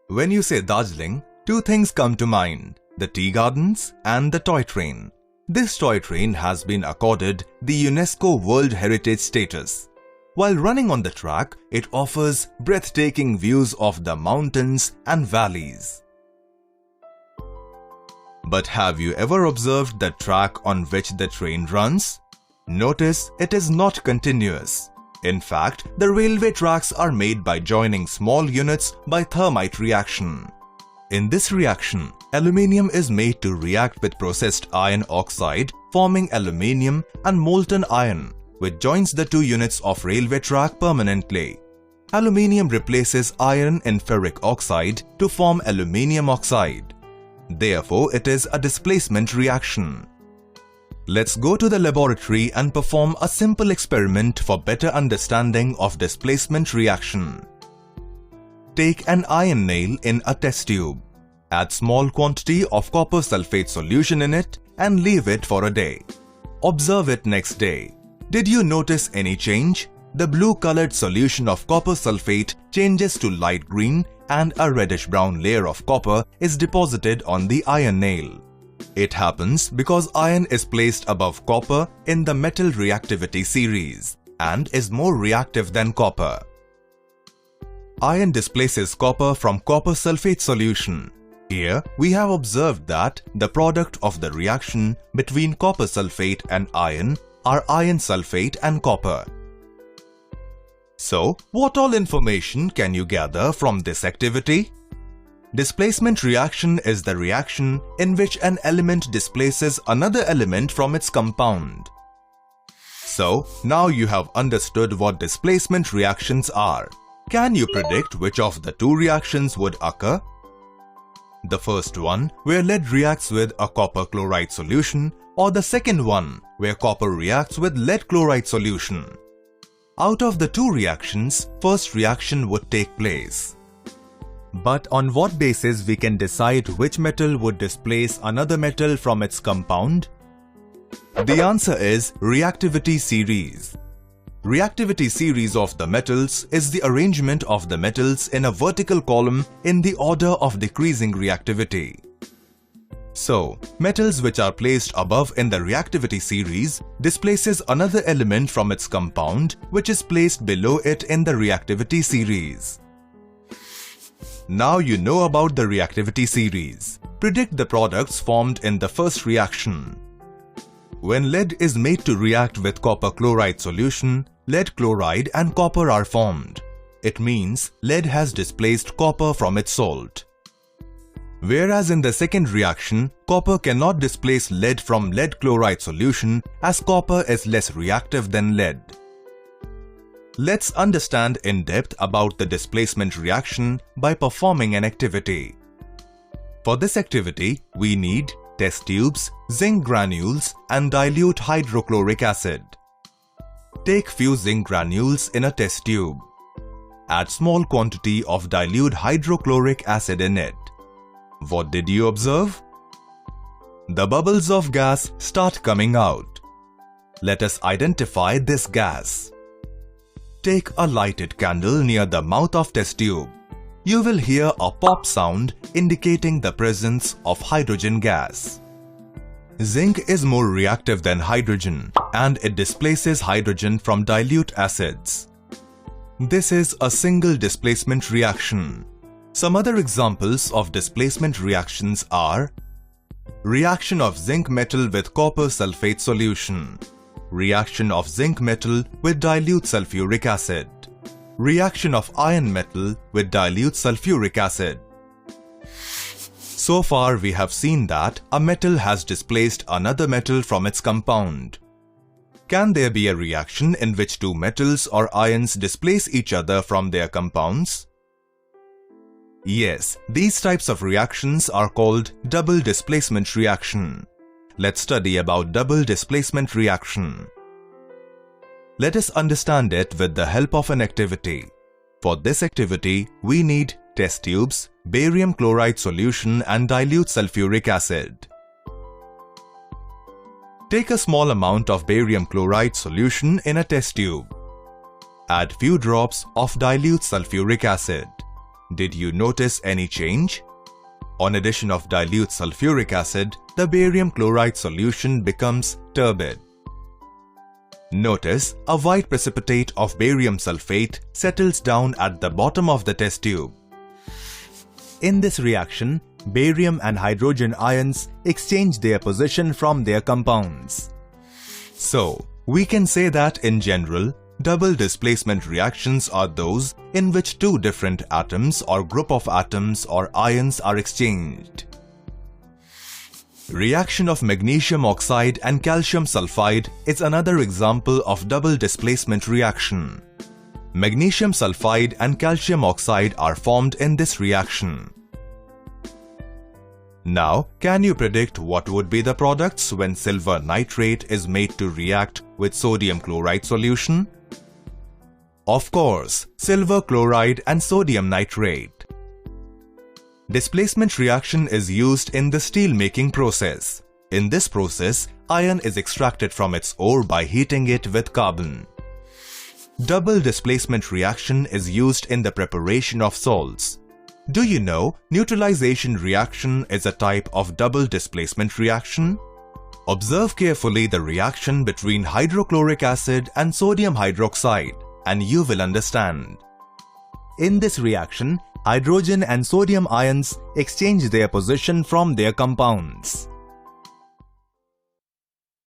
When you say Darjeeling, two things come to mind: the tea gardens and the toy train. This toy train has been accorded the UNESCO World Heritage status. While running on the track, it offers breathtaking views of the mountains and valleys. But have you ever observed the track on which the train runs? Notice it is not continuous. In fact, the railway tracks are made by joining small units by thermite reaction. In this reaction, aluminium is made to react with processed iron oxide, forming aluminium and molten iron, which joins the two units of railway track permanently. Aluminium replaces iron in ferric oxide to form aluminium oxide. Therefore, it is a displacement reaction. Let's go to the laboratory and perform a simple experiment for better understanding of displacement reaction. Take an iron nail in a test tube. Add small quantity of copper sulfate solution in it and leave it for a day. Observe it next day. Did you notice any change? The blue-colored solution of copper sulfate changes to light green and a reddish-brown layer of copper is deposited on the iron nail. It happens because iron is placed above copper in the metal reactivity series and is more reactive than copper. Iron displaces copper from copper sulfate solution. Here, we have observed that the product of the reaction between copper sulfate and iron are iron sulfate and copper. So, what all information can you gather from this activity? Displacement reaction is the reaction in which an element displaces another element from its compound. So, now you have understood what displacement reactions are. Can you predict which of the two reactions would occur? The first one, where lead reacts with a copper chloride solution, or the second one, where copper reacts with lead chloride solution. Out of the two reactions, first reaction would take place. But on what basis we can decide which metal would displace another metal from its compound? The answer is reactivity series. Reactivity series of the metals is the arrangement of the metals in a vertical column in the order of decreasing reactivity. So, metals which are placed above in the reactivity series displaces another element from its compound which is placed below it in the reactivity series. Now you know about the reactivity series. Predict the products formed in the first reaction. When lead is made to react with copper chloride solution, lead chloride and copper are formed. It means lead has displaced copper from its salt. Whereas in the second reaction, copper cannot displace lead from lead chloride solution as copper is less reactive than lead. Let's understand in depth about the displacement reaction by performing an activity. For this activity, we need test tubes, zinc granules and dilute hydrochloric acid. Take few zinc granules in a test tube. Add small quantity of dilute hydrochloric acid in it. What did you observe? The bubbles of gas start coming out. Let us identify this gas. Take a lighted candle near the mouth of test tube. You will hear a pop sound indicating the presence of hydrogen gas. Zinc is more reactive than hydrogen and it displaces hydrogen from dilute acids. This is a single displacement reaction. Some other examples of displacement reactions are reaction of zinc metal with copper sulfate solution, reaction of zinc metal with dilute sulfuric acid, reaction of iron metal with dilute sulfuric acid. So far we have seen that a metal has displaced another metal from its compound. Can there be a reaction in which two metals or ions displace each other from their compounds? Yes, these types of reactions are called double displacement reaction. Let's study about double displacement reaction. Let us understand it with the help of an activity. For this activity, we need test tubes, barium chloride solution and dilute sulfuric acid. Take a small amount of barium chloride solution in a test tube. Add few drops of dilute sulfuric acid. Did you notice any change? On addition of dilute sulfuric acid, the barium chloride solution becomes turbid. Notice a white precipitate of barium sulfate settles down at the bottom of the test tube. In this reaction, barium and hydrogen ions exchange their position from their compounds. So, we can say that in general, double displacement reactions are those in which two different atoms or group of atoms or ions are exchanged. Reaction of magnesium oxide and calcium sulfide is another example of double displacement reaction. Magnesium sulfide and calcium oxide are formed in this reaction. Now, can you predict what would be the products when silver nitrate is made to react with sodium chloride solution? Of course, silver chloride and sodium nitrate. Displacement reaction is used in the steel making process. In this process, iron is extracted from its ore by heating it with carbon. Double displacement reaction is used in the preparation of salts. Do you know neutralization reaction is a type of double displacement reaction? Observe carefully the reaction between hydrochloric acid and sodium hydroxide and you will understand. In this reaction, hydrogen and sodium ions exchange their position from their compounds.